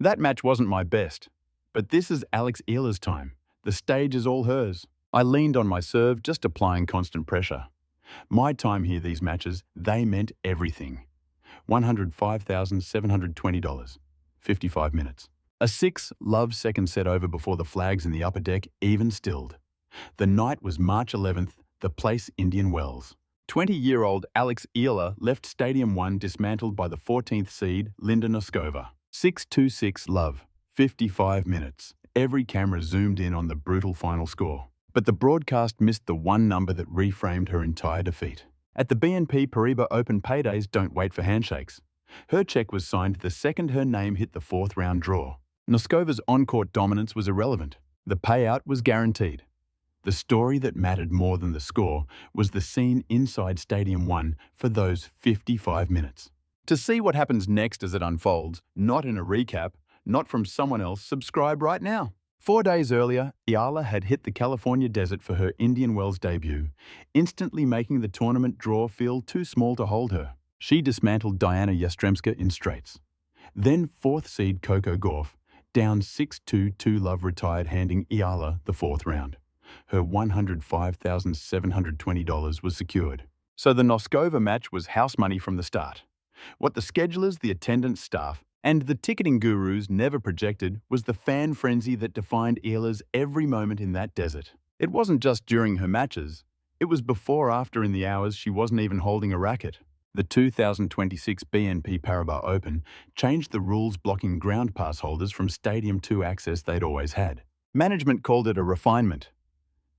That match wasn't my best, but this is Alex Eala's time. The stage is all hers. I leaned on my serve, just applying constant pressure. My time here, these matches, they meant everything. $105,720. 55 minutes. A 6-love second set over before the flags in the upper deck even stilled. The night was March 11th, the place Indian Wells. 20-year-old Alex Eala left Stadium 1 dismantled by the 14th seed Linda Noskova. 6-2-6 love. 55 minutes. Every camera zoomed in on the brutal final score. But the broadcast missed the one number that reframed her entire defeat. At the BNP Paribas Open paydays don't wait for handshakes. Her check was signed the second her name hit the fourth round draw. Noskova's on-court dominance was irrelevant. The payout was guaranteed. The story that mattered more than the score was the scene inside Stadium 1 for those 55 minutes. To see what happens next as it unfolds, not in a recap, not from someone else, subscribe right now. 4 days earlier, Eala had hit the California desert for her Indian Wells debut, instantly making the tournament draw feel too small to hold her. She dismantled Diana Yastremska in straights. Then fourth seed Coco Gauff, down 6-2, 2-love retired, handing Eala the fourth round. Her $105,720 was secured. So the Noskova match was house money from the start. What the schedulers, the attendance staff, and the ticketing gurus never projected was the fan frenzy that defined Eala's every moment in that desert. It wasn't just during her matches. It was before, after, in the hours she wasn't even holding a racket. The 2026 BNP Paribas Open changed the rules, blocking ground pass holders from Stadium 2 access they'd always had. Management called it a refinement.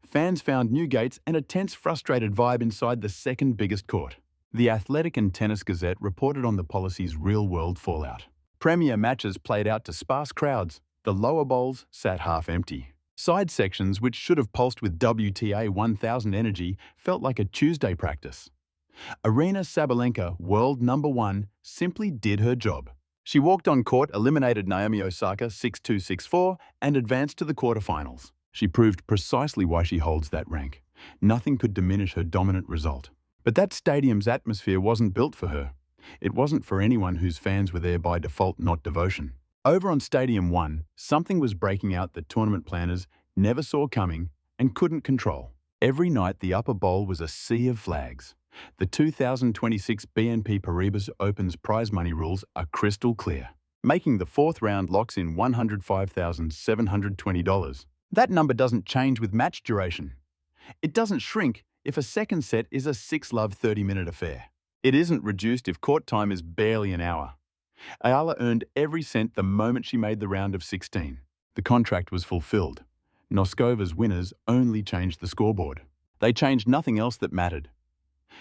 Fans found new gates and a tense, frustrated vibe inside the second biggest court. The Athletic and Tennis Gazette reported on the policy's real-world fallout. Premier matches played out to sparse crowds. The lower bowls sat half empty. Side sections, which should have pulsed with WTA 1000 energy, felt like a Tuesday practice. Arena Sabalenka, world number 1, simply did her job. She walked on court, eliminated Naomi Osaka 6-2, 6-4, and advanced to the quarterfinals. She proved precisely why she holds that rank. Nothing could diminish her dominant result. But that stadium's atmosphere wasn't built for her. It wasn't for anyone whose fans were there by default, not devotion. Over on Stadium 1, something was breaking out that tournament planners never saw coming and couldn't control. Every night, the upper bowl was a sea of flags. The 2026 BNP Paribas Open's prize money rules are crystal clear, making the fourth round locks in $105,720. That number doesn't change with match duration. It doesn't shrink if a second set is a 6-love 30-minute affair. It isn't reduced if court time is barely an hour. Eala earned every cent the moment she made the round of 16. The contract was fulfilled. Noskova's winners only changed the scoreboard. They changed nothing else that mattered.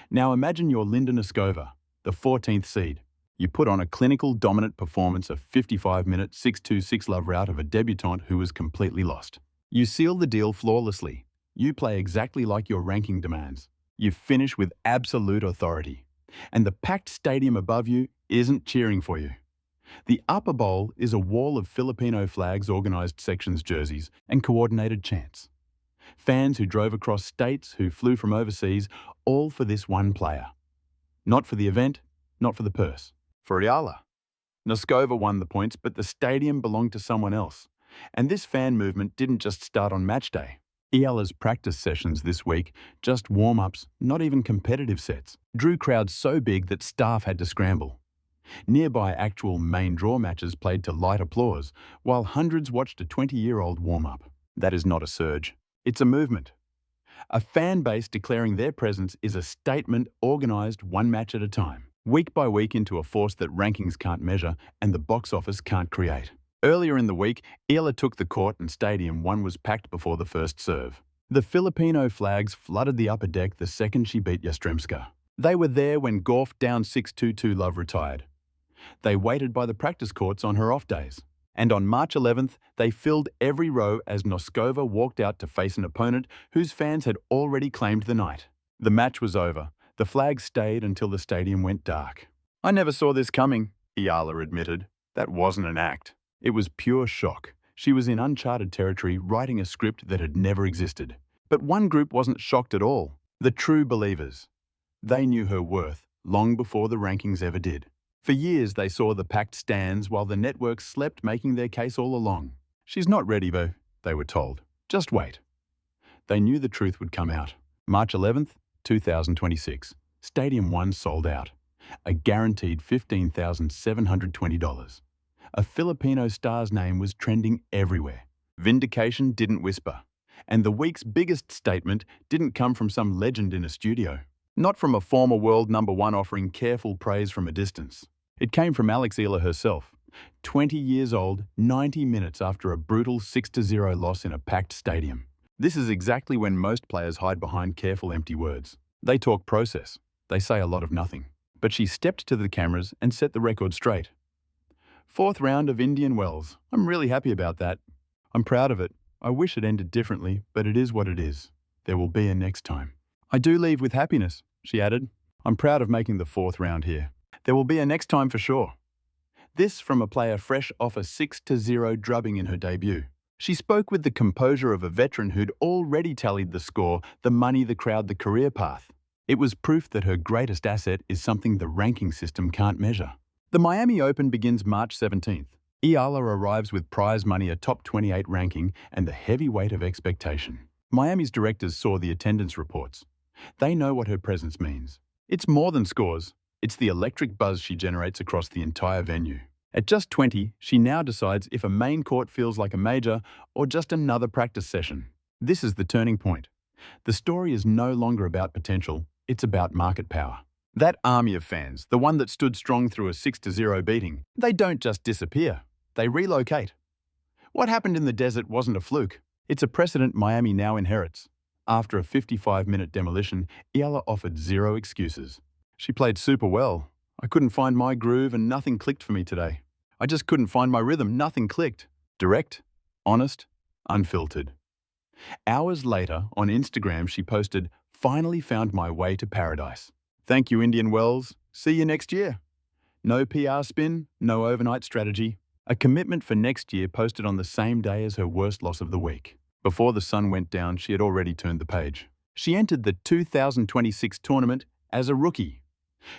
Now imagine you're Linda Noskova, the 14th seed. You put on a clinical, dominant performance, a 55-minute 6-2, 6-love rout of a debutante who was completely lost. You seal the deal flawlessly. You play exactly like your ranking demands. You finish with absolute authority. And the packed stadium above you isn't cheering for you. The upper bowl is a wall of Filipino flags, organized sections, jerseys, and coordinated chants. Fans who drove across states, who flew from overseas, all for this one player. Not for the event, not for the purse. For Eala. Noskova won the points, but the stadium belonged to someone else. And this fan movement didn't just start on match day. Eala's practice sessions this week, just warm-ups, not even competitive sets, drew crowds so big that staff had to scramble. Nearby actual main draw matches played to light applause, while hundreds watched a 20-year-old warm-up. That is not a surge. It's a movement. A fan base declaring their presence is a statement organized one match at a time, week by week, into a force that rankings can't measure and the box office can't create. Earlier in the week, Eala took the court and Stadium 1 was packed before the first serve. The Filipino flags flooded the upper deck the second she beat Yastremska. They were there when Gauff, down 6-2, 2-love, retired. They waited by the practice courts on her off days. And on March 11th, they filled every row as Noskova walked out to face an opponent whose fans had already claimed the night. The match was over. The flags stayed until the stadium went dark. "I never saw this coming," Eala admitted. That wasn't an act. It was pure shock. She was in uncharted territory, writing a script that had never existed. But one group wasn't shocked at all. The true believers. They knew her worth long before the rankings ever did. For years, they saw the packed stands while the networks slept, making their case all along. She's not ready, though, they were told. Just wait. They knew the truth would come out. March 11th, 2026. Stadium 1 sold out. A guaranteed $15,720. A Filipino star's name was trending everywhere. Vindication didn't whisper. And the week's biggest statement didn't come from some legend in a studio. Not from a former world #1 offering careful praise from a distance. It came from Alex Eala herself, 20 years old, 90 minutes after a brutal 6-0 loss in a packed stadium. This is exactly when most players hide behind careful empty words. They talk process. They say a lot of nothing. But she stepped to the cameras and set the record straight. 4th round of Indian Wells. I'm really happy about that. I'm proud of it. I wish it ended differently, but it is what it is. There will be a next time. I do leave with happiness, she added. I'm proud of making the 4th round here. There will be a next time for sure. This from a player fresh off a 6-0 drubbing in her debut. She spoke with the composure of a veteran who'd already tallied the score, the money, the crowd, the career path. It was proof that her greatest asset is something the ranking system can't measure. The Miami Open begins March 17th. Eala arrives with prize money, a top 28 ranking, and the heavy weight of expectation. Miami's directors saw the attendance reports. They know what her presence means. It's more than scores. It's the electric buzz she generates across the entire venue. At just 20, she now decides if a main court feels like a major or just another practice session. This is the turning point. The story is no longer about potential, it's about market power. That army of fans, the one that stood strong through a 6-0 beating, they don't just disappear, they relocate. What happened in the desert wasn't a fluke. It's a precedent Miami now inherits. After a 55-minute demolition, Eala offered zero excuses. She played super well. I couldn't find my groove and nothing clicked for me today. I just couldn't find my rhythm, nothing clicked. Direct, honest, unfiltered. Hours later, on Instagram, she posted, "Finally found my way to paradise. Thank you, Indian Wells. See you next year." No PR spin, no overnight strategy. A commitment for next year posted on the same day as her worst loss of the week. Before the sun went down, she had already turned the page. She entered the 2026 tournament as a rookie.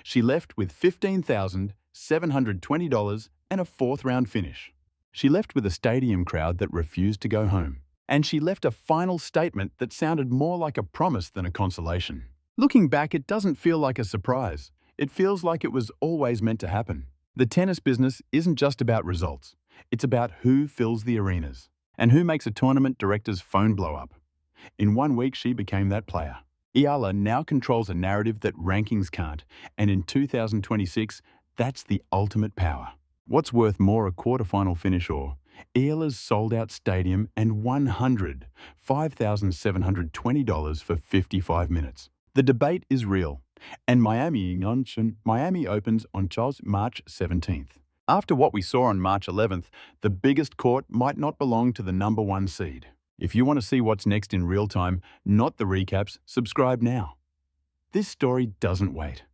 She left with $15,720 and a 4th round finish. She left with a stadium crowd that refused to go home. And she left a final statement that sounded more like a promise than a consolation. Looking back, it doesn't feel like a surprise. It feels like it was always meant to happen. The tennis business isn't just about results. It's about who fills the arenas and who makes a tournament director's phone blow up. In 1 week, she became that player. Eala now controls a narrative that rankings can't, and in 2026, that's the ultimate power. What's worth more, a quarterfinal finish or Eala's sold-out stadium and $5,720 for 55 minutes? The debate is real, and Miami opens on March 17th. After what we saw on March 11th, the biggest court might not belong to the #1 seed. If you want to see what's next in real time, not the recaps, subscribe now. This story doesn't wait.